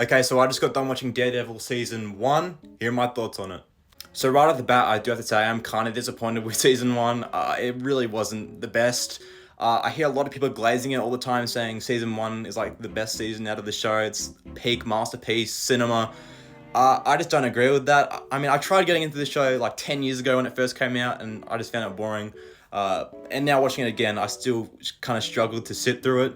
Okay, so I just got done watching Daredevil season 1. Here are my thoughts on it. So right off the bat, I do have to say I'm kind of disappointed with season 1. It really wasn't the best. I hear a lot of people glazing it all the time, saying season 1 is like the best season out of the show. It's peak masterpiece cinema. I just don't agree with that. I mean, I tried getting into the show like 10 years ago when it first came out, and I just found it boring. And now watching it again, I still kind of struggled to sit through it.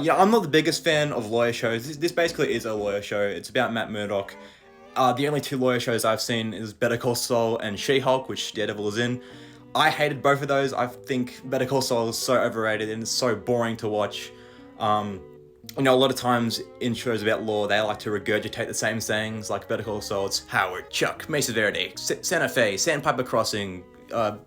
Yeah, I'm not the biggest fan of lawyer shows. This basically is a lawyer show. It's about Matt Murdock. The only two lawyer shows I've seen is Better Call Saul and She-Hulk, which Daredevil is in. I hated both of those. I think Better Call Saul is so overrated and it's so boring to watch. A lot of times in shows about law, they like to regurgitate the same sayings, like Better Call Saul, it's Howard, Chuck, Mesa Verde, Santa Fe, Sandpiper Crossing,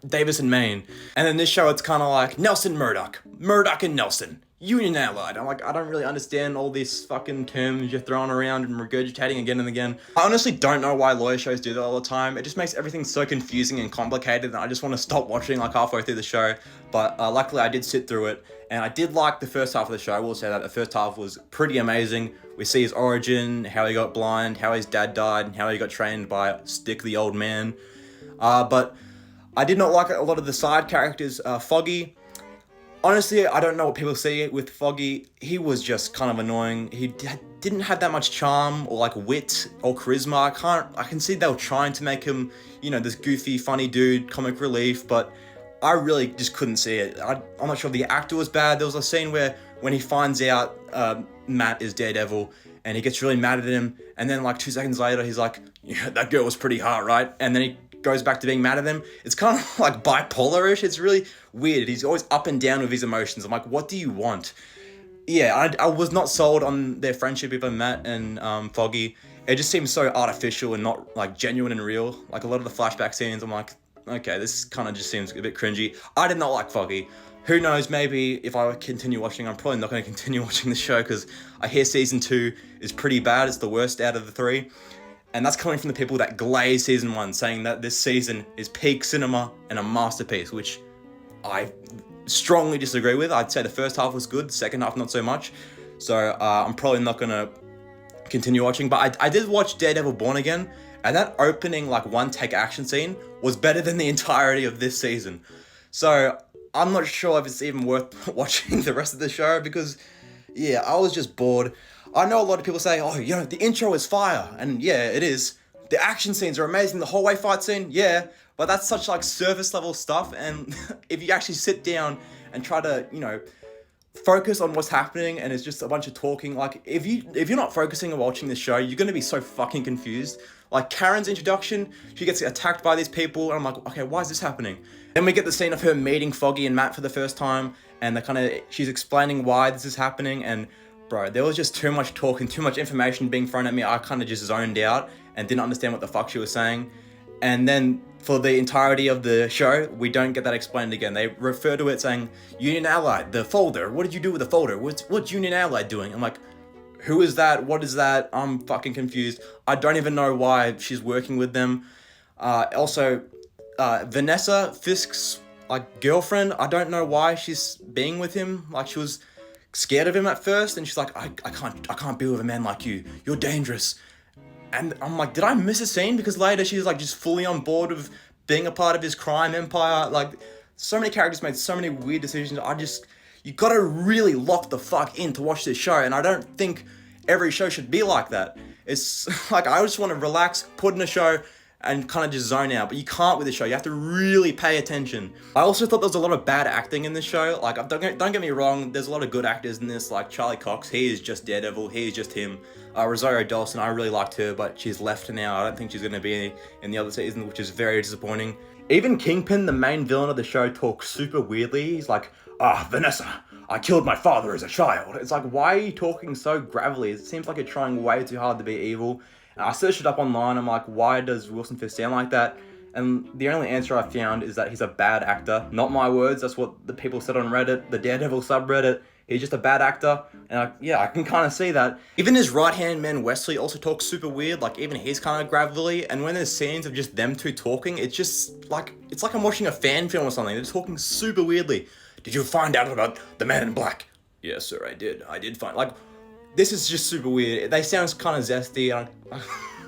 Davis and Maine. And then this show, it's kind of like Nelson Murdoch, Murdoch and Nelson, Union Allied. I'm like, I don't really understand all these fucking terms you're throwing around and regurgitating again and again. I honestly don't know why lawyer shows do that all the time. It just makes everything so confusing and complicated, and I just want to stop watching like halfway through the show. But luckily I did sit through it, and I did like the first half of the show. I will say that the first half was pretty amazing. We see his origin, how he got blind, how his dad died, and how he got trained by Stick the old man. But I did not like a lot of the side characters. Foggy, honestly, I don't know what people see with Foggy. He was just kind of annoying. He didn't have that much charm or like wit or charisma. I can see they were trying to make him, this goofy, funny dude, comic relief, but I really just couldn't see it. I'm not sure if the actor was bad. There was a scene where when he finds out Matt is Daredevil and he gets really mad at him, and then like 2 seconds later he's like, yeah, that girl was pretty hot, right? And then he goes back to being mad at him. It's kind of like bipolar-ish. It's really weird. He's always up and down with his emotions. I'm like, what do you want? Yeah, I was not sold on their friendship, even Matt and Foggy. It just seems so artificial and not like genuine and real. Like a lot of the flashback scenes, I'm like, okay, this kind of just seems a bit cringy. I did not like Foggy. Who knows, maybe if I continue watching, I'm probably not going to continue watching the show because I hear season 2 is pretty bad. It's the worst out of the 3. And that's coming from the people that glaze season 1, saying that this season is peak cinema and a masterpiece, which I strongly disagree with. I'd say the first half was good, the second half not so much. So I'm probably not going to continue watching. But I did watch Daredevil Born Again, and that opening like one-take action scene was better than the entirety of this season. So I'm not sure if it's even worth watching the rest of the show because, yeah, I was just bored. I know a lot of people say, oh, the intro is fire. And yeah, it is. The action scenes are amazing. The hallway fight scene, yeah. But that's such like surface level stuff. And if you actually sit down and try to, focus on what's happening and it's just a bunch of talking, like if you're not focusing on watching the show, you're going to be so fucking confused. Like Karen's introduction, she gets attacked by these people and I'm like, okay, why is this happening? Then we get the scene of her meeting Foggy and Matt for the first time, and she's explaining why this is happening, and bro, there was just too much talk and too much information being thrown at me. I kind of just zoned out and didn't understand what the fuck she was saying. And then for the entirety of the show, we don't get that explained again. They refer to it saying, Union Allied, the folder. What did you do with the folder? What's Union Allied doing? I'm like, who is that? What is that? I'm fucking confused. I don't even know why she's working with them. Also, Vanessa, Fisk's girlfriend, I don't know why she's being with him. Like she was scared of him at first, and she's like, I can't be with a man like you. You're dangerous. And I'm like, did I miss a scene? Because later she's like just fully on board with being a part of his crime empire. Like, so many characters made so many weird decisions. You gotta really lock the fuck in to watch this show. And I don't think every show should be like that. It's like, I just want to relax, put in a show, and kind of just zone out. But you can't with the show. You have to really pay attention. I also thought there was a lot of bad acting in this show. Like, don't get me wrong, there's a lot of good actors in this, like Charlie Cox. He is just Daredevil. He is just him. Rosario Dawson, I really liked her, but she's left now. I don't think she's going to be in the other season, which is very disappointing. Even Kingpin, the main villain of the show, talks super weirdly. He's like, Vanessa, I killed my father as a child. It's like, why are you talking so gravelly? It seems like you're trying way too hard to be evil. And I searched it up online. I'm like, why does Wilson Fisk sound like that? And the only answer I found is that he's a bad actor. Not my words. That's what the people said on Reddit, the Daredevil subreddit. He's just a bad actor. And I can kind of see that. Even his right-hand man, Wesley, also talks super weird. Like, even he's kind of gravelly. And when there's scenes of just them two talking, it's just like, it's like I'm watching a fan film or something. They're talking super weirdly. Did you find out about the man in black? Yes, sir, I did. I did find, like, This is just super weird. They sound kind of zesty.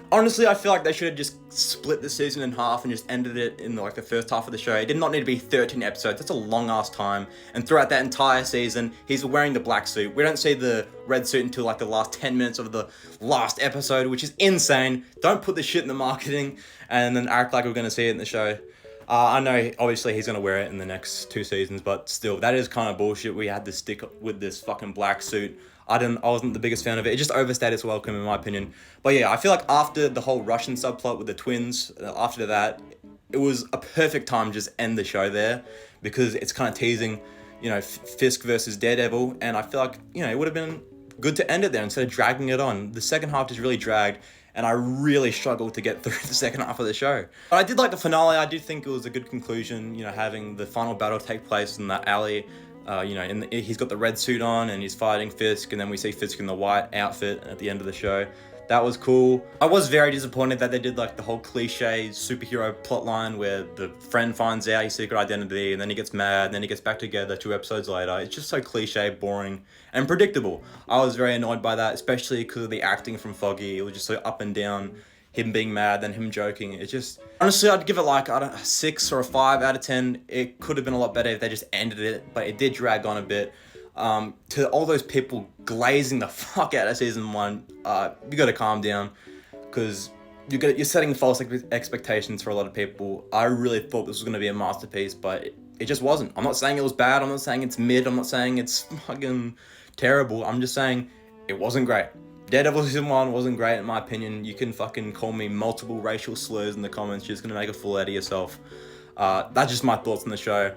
Honestly, I feel like they should have just split the season in half and just ended it in the first half of the show. It did not need to be 13 episodes. That's a long ass time. And throughout that entire season, he's wearing the black suit. We don't see the red suit until the last 10 minutes of the last episode, which is insane. Don't put the shit in the marketing and then act like we're going to see it in the show. I know, obviously, he's going to wear it in the next 2 seasons, but still, that is kind of bullshit. We had to stick with this fucking black suit. I wasn't the biggest fan of it. It just overstayed its welcome, in my opinion. But yeah, I feel like after the whole Russian subplot with the twins, after that, it was a perfect time to just end the show there, because it's kind of teasing, Fisk versus Daredevil, and I feel like, it would have been good to end it there instead of dragging it on. The second half just really dragged, and I really struggled to get through the second half of the show. But I did like the finale. I did think it was a good conclusion, having the final battle take place in the alley. He's got the red suit on and he's fighting Fisk, and then we see Fisk in the white outfit at the end of the show. That was cool. I was very disappointed that they did the whole cliche superhero plotline where the friend finds out his secret identity and then he gets mad and then he gets back together 2 episodes later. It's just so cliche, boring, and predictable. I was very annoyed by that, especially because of the acting from Foggy. It was just so up and down. Him being mad, then him joking. It just... Honestly, I'd give it a 6 or a 5 out of 10. It could have been a lot better if they just ended it, but it did drag on a bit. To all those people glazing the fuck out of season 1, you gotta calm down, because you're setting false expectations for a lot of people. I really thought this was gonna be a masterpiece, but it just wasn't. I'm not saying it was bad, I'm not saying it's mid, I'm not saying it's fucking terrible. I'm just saying it wasn't great. Daredevil season 1 wasn't great in my opinion. You can fucking call me multiple racial slurs in the comments. You're just gonna make a fool out of yourself. That's just my thoughts on the show.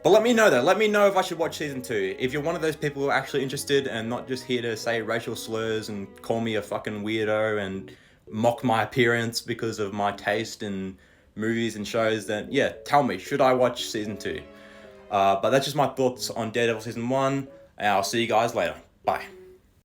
But let me know though. Let me know if I should watch season 2. If you're one of those people who are actually interested and not just here to say racial slurs and call me a fucking weirdo and mock my appearance because of my taste in movies and shows, then yeah, tell me, should I watch season 2? But that's just my thoughts on Daredevil season 1. And I'll see you guys later. Bye.